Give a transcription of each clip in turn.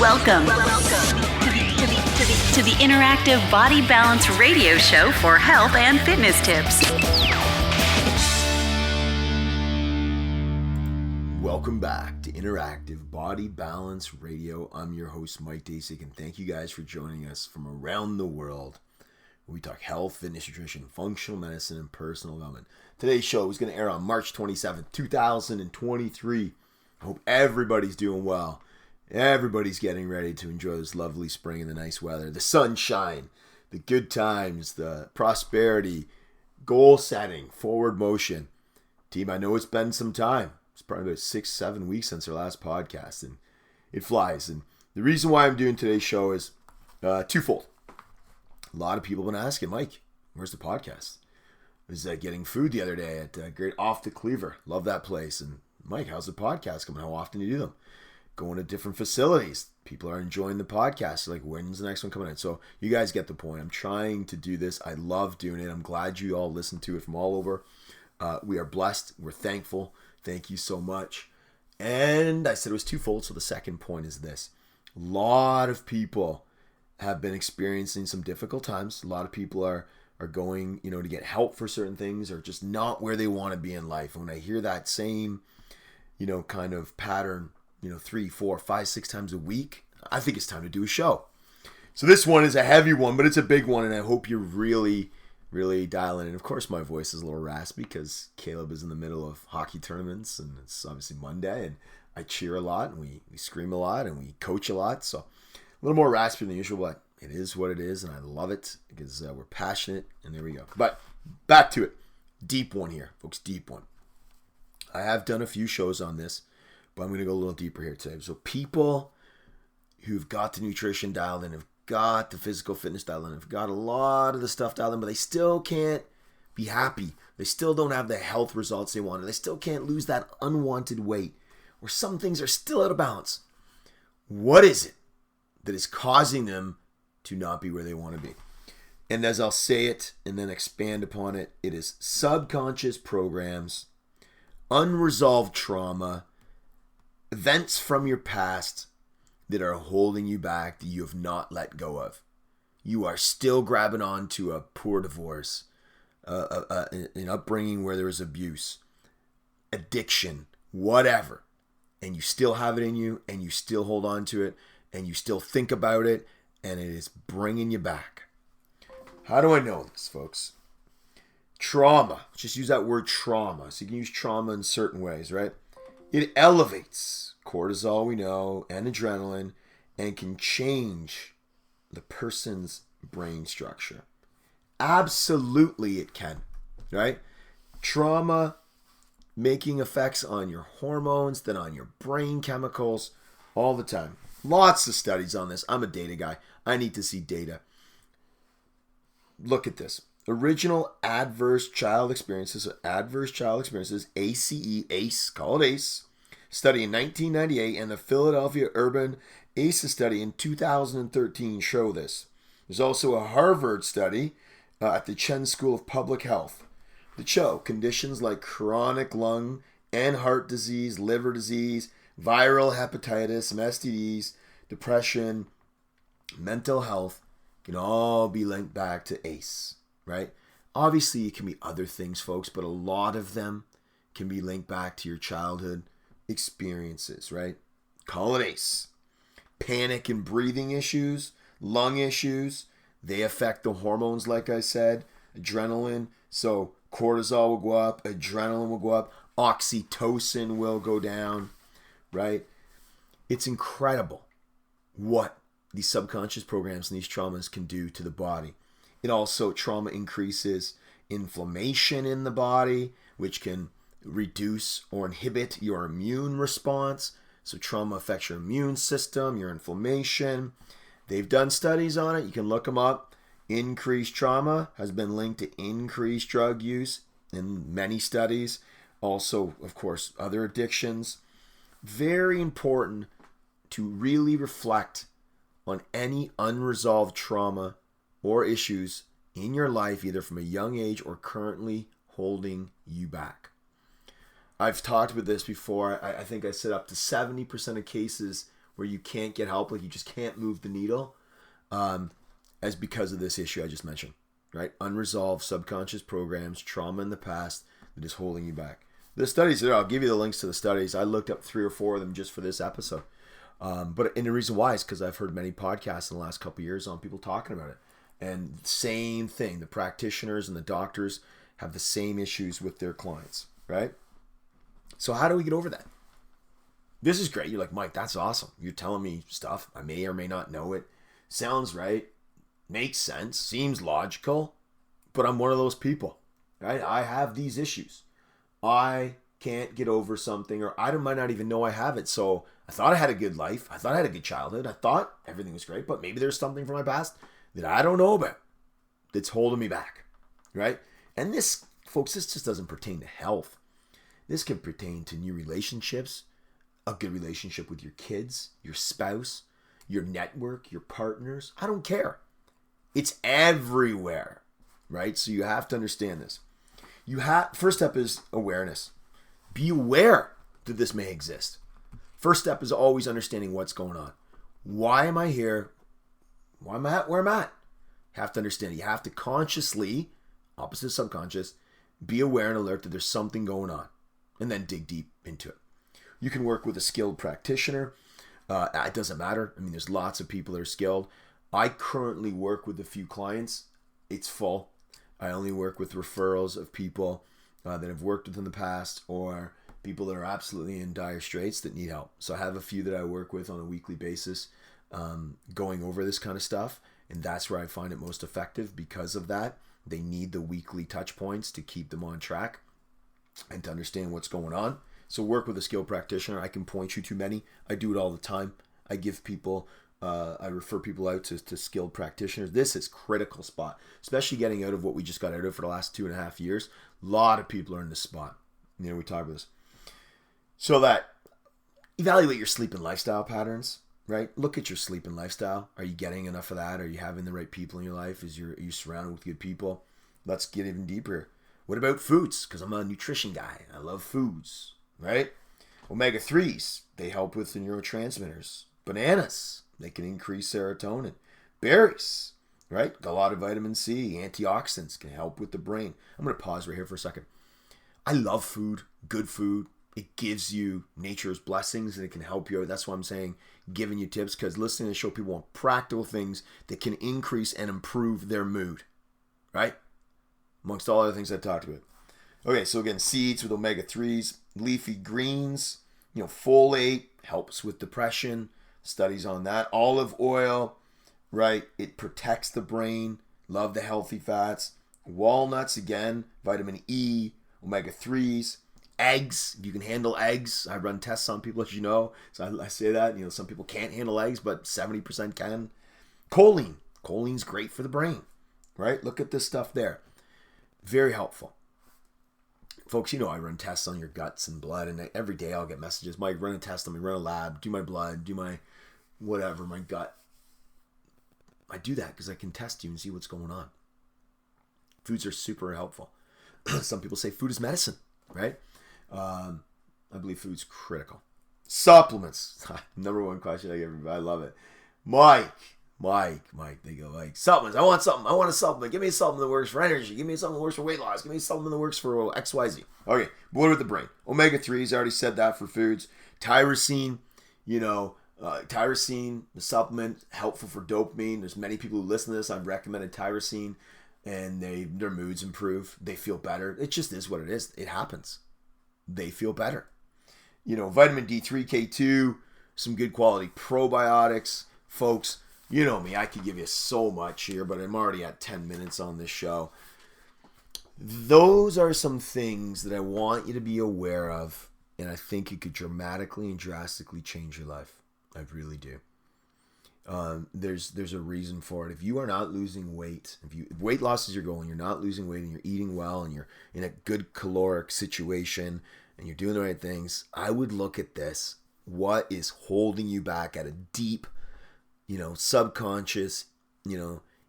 Welcome to the Interactive Body Balance Radio Show for health and fitness tips. Welcome back to Interactive Body Balance Radio. I'm your host, Mike Dasick, and thank you guys for joining us from around the world. We talk health, fitness, nutrition, functional medicine, and personal development. Today's show is going to air on March 27th, 2023. I hope everybody's doing well. Everybody's getting ready to enjoy this lovely spring and the nice weather, the sunshine, the good times, the prosperity, goal setting, forward motion. Team, I know it's been some time. It's probably about 6-7 weeks since our last podcast, and it flies. And the reason why I'm doing today's show is twofold. A lot of people have been asking, Mike, where's the podcast? I was getting food the other day at Great Off the Cleaver. Love that place. And Mike, how's the podcast coming? How often do you do them? Going to different facilities. People are enjoying the podcast. Like, when's the next one coming in? So you guys get the point. I'm trying to do this. I love doing it. I'm glad you all listen to it from all over. We are blessed. We're thankful. Thank you so much. And I said it was twofold. So the second point is this. A lot of people have been experiencing some difficult times. A lot of people are going, to get help for certain things or just not where they want to be in life. And when I hear that same, kind of pattern, 3, 4, 5, 6 times a week, I think it's time to do a show. So this one is a heavy one, but it's a big one, and I hope you're really, really dialing in. Of course, my voice is a little raspy because Caleb is in the middle of hockey tournaments, and it's obviously Monday, and I cheer a lot, and we scream a lot, and we coach a lot, so a little more raspy than usual, but it is what it is, and I love it because we're passionate, and there we go. But back to it. Deep one here, folks, deep one. I have done a few shows on this, but I'm going to go a little deeper here today. So people who've got the nutrition dialed in, have got the physical fitness dialed in, have got a lot of the stuff dialed in, but they still can't be happy. They still don't have the health results they want. They still can't lose that unwanted weight, or some things are still out of balance. What is it that is causing them to not be where they want to be? And as I'll say it and then expand upon it, it is subconscious programs, unresolved trauma, events from your past that are holding you back that you have not let go of. You are still grabbing on to a poor divorce, an upbringing where there was abuse, addiction, whatever. And you still have it in you, and you still hold on to it, and you still think about it, and it is bringing you back. How do I know this, folks? Trauma. Let's just use that word trauma. So you can use trauma in certain ways, right? It elevates cortisol, we know, and adrenaline, and can change the person's brain structure. Absolutely it can, right? Trauma making effects on your hormones, then on your brain chemicals, all the time. Lots of studies on this. I'm a data guy. I need to see data. Look at this. Original Adverse Child Experiences, ACE, call it ACE, study in 1998, and the Philadelphia Urban ACE study in 2013 show this. There's also a Harvard study at the Chen School of Public Health that show conditions like chronic lung and heart disease, liver disease, viral hepatitis, some STDs, depression, mental health can all be linked back to ACE. Right? Obviously, it can be other things, folks, but a lot of them can be linked back to your childhood experiences, right? Call it ACE. Panic and breathing issues, lung issues, they affect the hormones, like I said, adrenaline. So cortisol will go up, adrenaline will go up, oxytocin will go down, right? It's incredible what these subconscious programs and these traumas can do to the body. It also, trauma increases inflammation in the body, which can reduce or inhibit your immune response. So trauma affects your immune system, your inflammation. They've done studies on it. You can look them up. Increased trauma has been linked to increased drug use in many studies. Also, of course, other addictions. Very important to really reflect on any unresolved trauma or issues in your life, either from a young age or currently holding you back. I've talked about this before. I think I said up to 70% of cases where you can't get help, like you just can't move the needle, as because of this issue I just mentioned, right? Unresolved subconscious programs, trauma in the past that is holding you back. The studies there, I'll give you the links to the studies. I looked up 3 or 4 of them just for this episode. And the reason why is because I've heard many podcasts in the last couple of years on people talking about it. And same thing, the practitioners and the doctors have the same issues with their clients, right? So how do we get over that? This is great. You're like, Mike, that's awesome. You're telling me stuff. I may or may not know it. Sounds right. Makes sense. Seems logical. But I'm one of those people, right? I have these issues. I can't get over something, or I might not even know I have it. So I thought I had a good life. I thought I had a good childhood. I thought everything was great, but maybe there's something from my past that I don't know about that's holding me back, right? And this, folks, this just doesn't pertain to health. This can pertain to new relationships, a good relationship with your kids, your spouse, your network, your partners. I don't care. It's everywhere, right? So you have to understand this. First step is awareness. Be aware that this may exist. First step is always understanding what's going on. Why am I here? Why am I at where I'm at? You have to understand. You have to consciously, opposite subconscious, be aware and alert that there's something going on, and then dig deep into it. You can work with a skilled practitioner. It doesn't matter. I mean, there's lots of people that are skilled. I currently work with a few clients. It's full. I only work with referrals of people that have worked with in the past, or people that are absolutely in dire straits that need help. So I have a few that I work with on a weekly basis, going over this kind of stuff. And that's where I find it most effective because of that. They need the weekly touch points to keep them on track and to understand what's going on. So work with a skilled practitioner. I can point you to many. I do it all the time. I give people, I refer people out to skilled practitioners. This is critical spot, especially getting out of what we just got out of for the last 2.5 years. A lot of people are in this spot. We talk about this. So that, evaluate your sleep and lifestyle patterns, right? Look at your sleep and lifestyle. Are you getting enough of that? Are you having the right people in your life? Are you surrounded with good people? Let's get even deeper. What about foods? Because I'm a nutrition guy. I love foods, right? Omega-3s, they help with the neurotransmitters. Bananas, they can increase serotonin. Berries, right? Got a lot of vitamin C. Antioxidants can help with the brain. I'm going to pause right here for a second. I love food, good food. It gives you nature's blessings and it can help you. That's why I'm saying giving you tips, because listening to the show, people want practical things that can increase and improve their mood, right? Amongst all other things I talked about. Okay, so again, seeds with omega-3s, leafy greens, folate helps with depression. Studies on that. Olive oil, right? It protects the brain. Love the healthy fats. Walnuts, again, vitamin E, omega-3s. Eggs, if you can handle eggs. I run tests on people, as you know. So I say that, some people can't handle eggs, but 70% can. Choline. Choline's great for the brain, right? Look at this stuff there. Very helpful. Folks, I run tests on your guts and blood, and every day I'll get messages. Mike, run a test on me, run a lab, do my blood, do my whatever, my gut. I do that because I can test you and see what's going on. Foods are super helpful. Some people say food is medicine, right? I believe food's critical. Supplements. Number one question I get everybody. I love it. Mike. They go, supplements. I want something. I want a supplement. Give me a supplement that works for energy. Give me something that works for weight loss. Give me a supplement that works for XYZ. Okay, what about the brain? Omega-3s, I already said that for foods. Tyrosine, tyrosine, the supplement, helpful for dopamine. There's many people who listen to this. I've recommended tyrosine, and their moods improve. They feel better. It just is what it is. It happens. They feel better. Vitamin D3, K2, some good quality probiotics. Folks, you know me, I could give you so much here, but I'm already at 10 minutes on this show. Those are some things that I want you to be aware of, and I think it could dramatically and drastically change your life. I really do. There's a reason for it. If you are not losing weight, if weight loss is your goal and you're not losing weight and you're eating well and you're in a good caloric situation and you're doing the right things, I would look at this. What is holding you back at a deep, subconscious,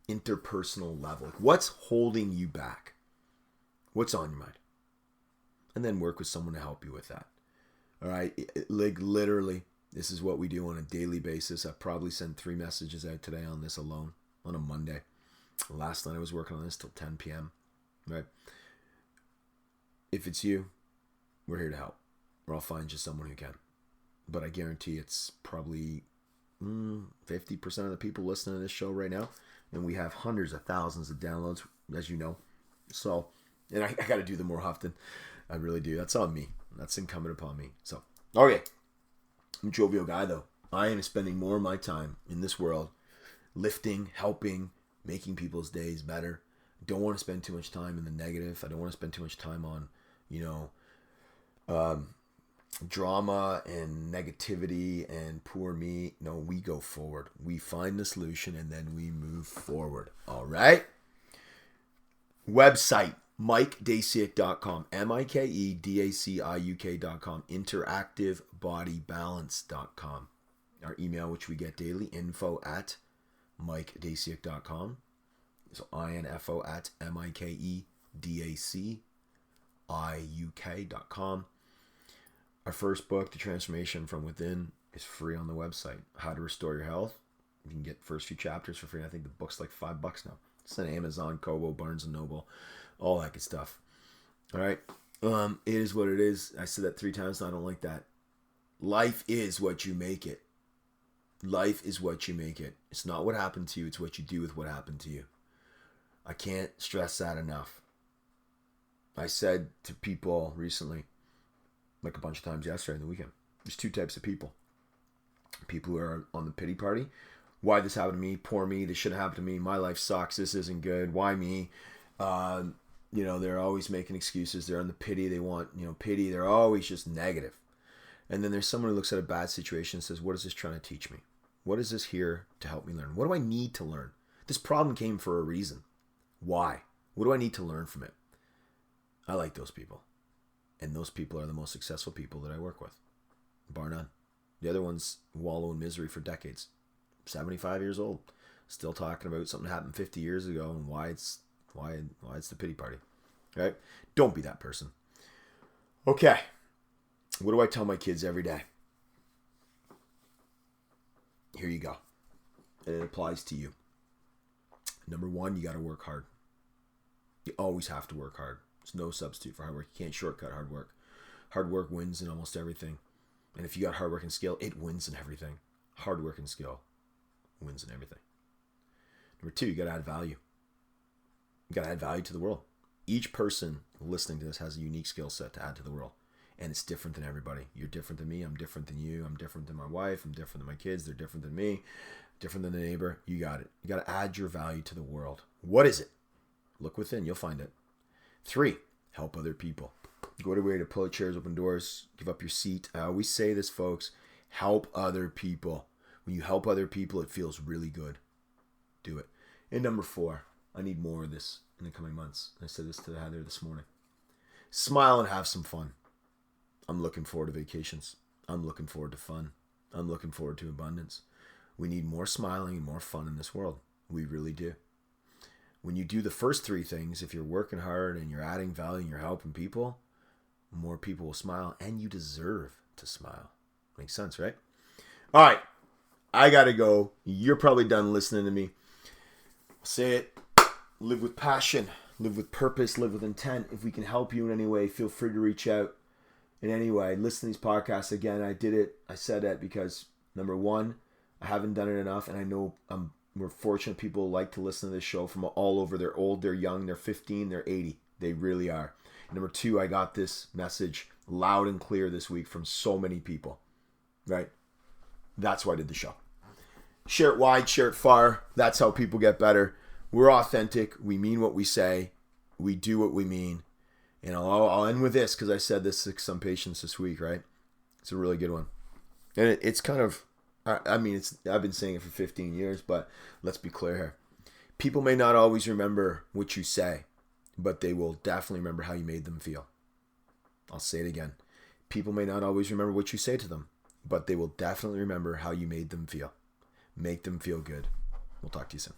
interpersonal level? What's holding you back? What's on your mind? And then work with someone to help you with that. All right? Literally, This is what we do on a daily basis. I probably sent 3 messages out today on this alone on a Monday. Last night I was working on this till 10 p.m. Right? If it's you, we're here to help. Or I'll find you someone who can. But I guarantee it's probably 50% of the people listening to this show right now. And we have hundreds of thousands of downloads, as you know. So, and I got to do them more often. I really do. That's on me. That's incumbent upon me. So, okay. I'm a jovial guy, though. I am spending more of my time in this world lifting, helping, making people's days better. I don't want to spend too much time in the negative. I don't want to spend too much time on, drama and negativity and poor me. No, we go forward. We find the solution and then we move forward. All right? Website, MikeDaciuk.com, MikeDaciuk.com, interactivebodybalance.com. Our email, which we get daily, info@MikeDaciuk.com. So info@MikeDaciuk.com. Our first book, The Transformation from Within, is free on the website. How to Restore Your Health. You can get the first few chapters for free. I think the book's like $5 now. It's on Amazon, Kobo, Barnes & Noble, all that good stuff. All right. It is what it is. I said that 3 times, and I don't like that. Life is what you make it. Life is what you make it. It's not what happened to you. It's what you do with what happened to you. I can't stress that enough. I said to people recently, like a bunch of times yesterday in the weekend, there's 2 types of people. People who are on the pity party. Why this happened to me? Poor me. This shouldn't happen to me. My life sucks. This isn't good. Why me? They're always making excuses. They're on the pity. They want, pity. They're always just negative. And then there's someone who looks at a bad situation and says, what is this trying to teach me? What is this here to help me learn? What do I need to learn? This problem came for a reason. Why? What do I need to learn from it? I like those people. And those people are the most successful people that I work with. Bar none. The other ones wallow in misery for decades. 75 years old. Still talking about something that happened 50 years ago and why it's the pity party. Right? Don't be that person. Okay. What do I tell my kids every day? Here you go. And it applies to you. Number 1, you got to work hard. You always have to work hard. There's no substitute for hard work. You can't shortcut hard work. Hard work wins in almost everything. And if you got hard work and skill, it wins in everything. Hard work and skill wins in everything. Number 2, you got to add value. You got to add value to the world. Each person listening to this has a unique skill set to add to the world. And it's different than everybody. You're different than me. I'm different than you. I'm different than my wife. I'm different than my kids. They're different than me. Different than the neighbor. You got it. You got to add your value to the world. What is it? Look within. You'll find it. 3, help other people. Go to way to pull chairs, open doors, give up your seat. I always say this, folks. Help other people. When you help other people, it feels really good. Do it. And number 4, I need more of this in the coming months. I said this to Heather this morning. Smile and have some fun. I'm looking forward to vacations. I'm looking forward to fun. I'm looking forward to abundance. We need more smiling and more fun in this world. We really do. When you do the first 3 things, if you're working hard and you're adding value and you're helping people, more people will smile, and you deserve to smile. Makes sense, right? All right. I got to go. You're probably done listening to me. Say it. Live with passion. Live with purpose. Live with intent. If we can help you in any way, feel free to reach out in any way. Listen to these podcasts again. I did it. I said that because, number 1, I haven't done it enough, and I know we're fortunate people like to listen to this show from all over. They're old, they're young, they're 15, they're 80. They really are. Number 2, I got this message loud and clear this week from so many people. Right? That's why I did the show. Share it wide, share it far. That's how people get better. We're authentic. We mean what we say. We do what we mean. And I'll end with this because I said this to some patients this week, right? It's a really good one. And it's kind of, I've been saying it for 15 years, but let's be clear here. People may not always remember what you say, but they will definitely remember how you made them feel. I'll say it again. People may not always remember what you say to them, but they will definitely remember how you made them feel. Make them feel good. We'll talk to you soon.